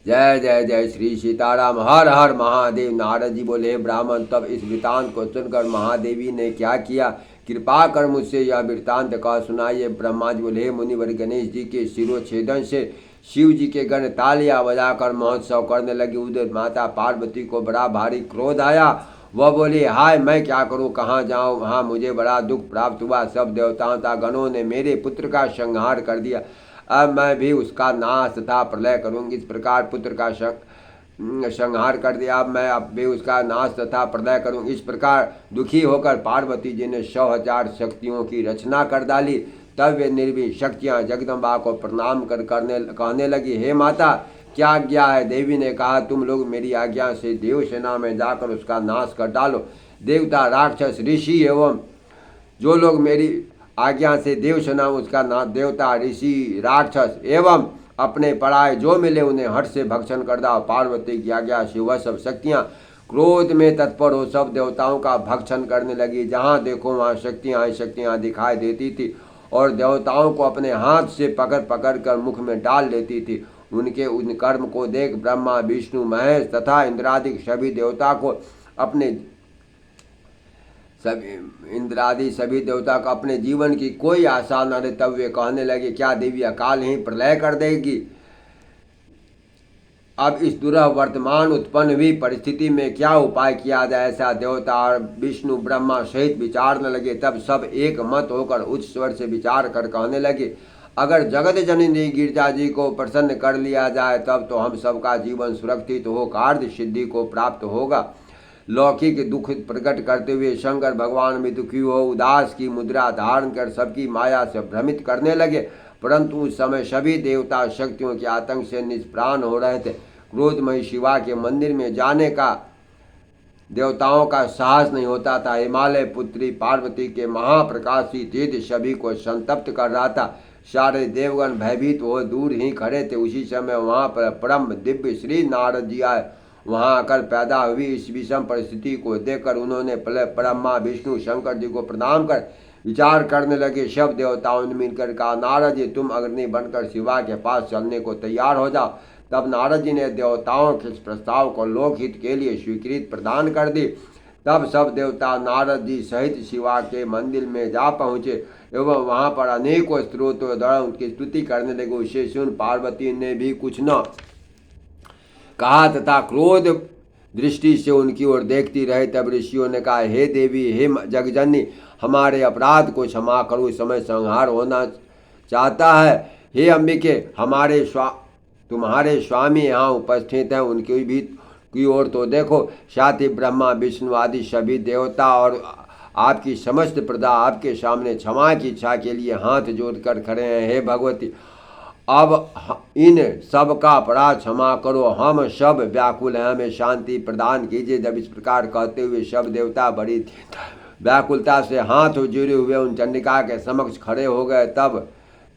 जय जय जय श्री सीताराम। हर हर महादेव। नारद जी बोले, "हे ब्राह्मण, तब इस वृतांत को सुनकर महादेवी ने क्या किया? कृपा कर मुझसे यह वृतांत कह सुनाइए।" ब्रह्मा जी बोले, "हे मुनिवर, गणेश जी के शिरोच्छेदन से शिव जी के गण तालियां बजाकर महोत्सव करने लगे। उधर माता पार्वती को बड़ा भारी क्रोध आया। वह बोली, हाय, मैं क्या करूं, कहाँ जाऊं? वहाँ मुझे बड़ा दुख प्राप्त हुआ। सब देवताओं तथा गणों ने मेरे पुत्र का संहार कर दिया। अब मैं भी उसका नाश तथा प्रलय करूंगी। इस प्रकार पुत्र का संहार कर दिया। अब भी उसका नाश तथा प्रलय करूंगी। इस प्रकार दुखी होकर पार्वती जी ने 100,000 शक्तियों की रचना कर डाली। तब वे निर्भीक शक्तियाँ जगदम्बा को प्रणाम कर कहने लगी, हे माता, क्या आज्ञा है? देवी ने कहा, तुम लोग मेरी आज्ञा से देव सेना में जाकर उसका नाश कर डालो। देवता, राक्षस, ऋषि एवं जो लोग मेरी आज्ञा से देव सेना उसका नाश, देवता, ऋषि, राक्षस एवं अपने पराये जो मिले उन्हें हट से भक्षण कर दाओ। पार्वती की आज्ञा से वह सब शक्तियाँ क्रोध में तत्पर हो सब देवताओं का भक्षण करने लगी। जहाँ देखो वहाँ शक्तियाँ दिखाई देती थी और देवताओं को अपने हाथ से पकड़ पकड़ कर मुख में डाल लेती थी। उनके उन कर्म को देख ब्रह्मा, विष्णु, महेश तथा इंद्रादि सभी देवता को सभी देवता को अपने जीवन की कोई आशा न रही। तब वे कहने लगे, क्या देवी अकाल ही प्रलय कर देगी? अब इस दुरह वर्तमान उत्पन्न हुई परिस्थिति में क्या उपाय किया जाए? ऐसा देवता और विष्णु ब्रह्मा सहित विचारने लगे। तब सब एक मत होकर उच्च स्वर से विचार कर कहने लगे, अगर जगत जननी गिरजा जी को प्रसन्न कर लिया जाए तब तो हम सबका जीवन सुरक्षित हो कार्य सिद्धि को प्राप्त होगा। लौकिक दुख प्रकट करते हुए शंकर भगवान भी दुखी हो उदास की मुद्रा धारण कर सबकी माया से भ्रमित करने लगे। परंतु उस समय सभी देवता शक्तियों के आतंक से निष्प्राण हो रहे थे। क्रोधमयी शिवा के मंदिर में जाने का देवताओं का साहस नहीं होता था। हिमालय पुत्री पार्वती के महाप्रकाशी तेज सभी को संतप्त कर रहा था। सारे देवगण भयभीत हो दूर ही खड़े थे। उसी समय वहाँ पर परम दिव्य श्री नारद जी आए। वहाँ आकर पैदा हुई इस विषम परिस्थिति को देखकर उन्होंने ब्रह्मा, विष्णु, शंकर जी को प्रणाम कर विचार करने लगे। सब देवताओं ने मिलकर कहा, नारद जी, तुम अग्नि बनकर शिवा के पास चलने को तैयार हो जाओ। तब नारद जी ने देवताओं के इस प्रस्ताव को लोकहित के लिए स्वीकृति प्रदान कर दी। तब सब देवता नारद जी सहित शिवा के मंदिर में जा पहुँचे एवं वहाँ पर अनेकों स्त्रोतों द्वारा उनकी स्तुति करने लगे। उसे सुन पार्वती ने भी कुछ न कहा तथा क्रोध दृष्टि से उनकी ओर देखती रहे। तब ऋषियों ने कहा, हे देवी, हे जगजननी, हमारे अपराध को क्षमा करो, इस समय संहार होना चाहता है। हे अंबिके, तुम्हारे स्वामी यहाँ उपस्थित हैं, उनकी भी की ओर तो देखो। साथ ही ब्रह्मा, विष्णु आदि सभी देवता और आपकी समस्त प्रजा आपके सामने क्षमा की इच्छा के लिए हाथ जोड़कर खड़े हैं। हे भगवती, अब इन सब का अपराध क्षमा करो, हम सब व्याकुल हैं, हमें शांति प्रदान कीजिए। जब इस प्रकार कहते हुए सब देवता बड़ी व्याकुलता से हाथ जोड़े हुए उन चंडिका के समक्ष खड़े हो गए। तब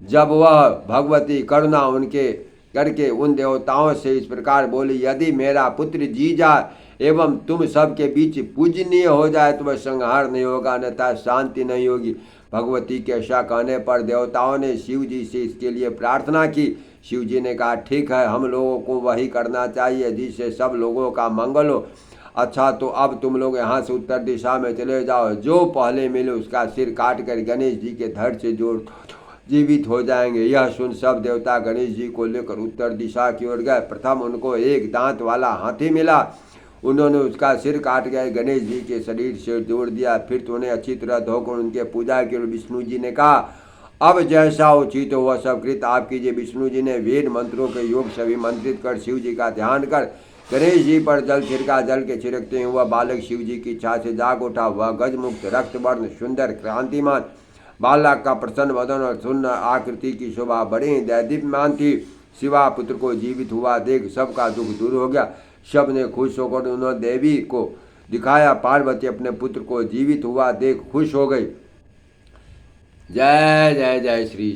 जब वह भगवती करुणा उनके करके उन देवताओं से इस प्रकार बोली, यदि मेरा पुत्र जी जाए एवं तुम सबके बीच पूजनीय हो जाए तो वह संहार नहीं होगा, अन्यथा शांति नहीं होगी। भगवती के ऐसा कहने पर देवताओं ने शिव जी से इसके लिए प्रार्थना की। शिव जी ने कहा, ठीक है, हम लोगों को वही करना चाहिए जिससे सब लोगों का मंगल हो। अच्छा, तो अब तुम लोग यहाँ से उत्तर दिशा में चले जाओ। जो पहले मिले उसका सिर काट कर गणेश जी के धड़ से जोड़ जीवित हो जाएंगे। यह सुन सब देवता गणेश जी को लेकर उत्तर दिशा की ओर गए। प्रथम उनको एक दांत वाला हाथी मिला, उन्होंने उसका सिर काट गए गणेश जी के शरीर से जोड़ दिया। फिर तो उन्हें अच्छी तरह धोकर उनके पूजा की। विष्णु जी ने कहा, अब जैसा उचित हो वह सब कृत आप कीजिए। विष्णु जी ने वेद मंत्रों के योग से अभिमंत्रित कर शिव जी का ध्यान कर गणेश जी पर जल छिड़का। जल के छिड़कते हुआ बालक शिव जी की इच्छा से जाग उठा। वह गजमुक्त, रक्त वर्ण, सुंदर, क्रांतिमान बालक का प्रसन्न वदन और सुंदर आकृति की शोभा बड़ी दैदीप्यमान थी। शिवा पुत्र को जीवित हुआ देख सबका दुख दूर हो गया। सब ने खुश होकर उन्होंने देवी को दिखाया। पार्वती अपने पुत्र को जीवित हुआ देख खुश हो गई। जय जय जय श्री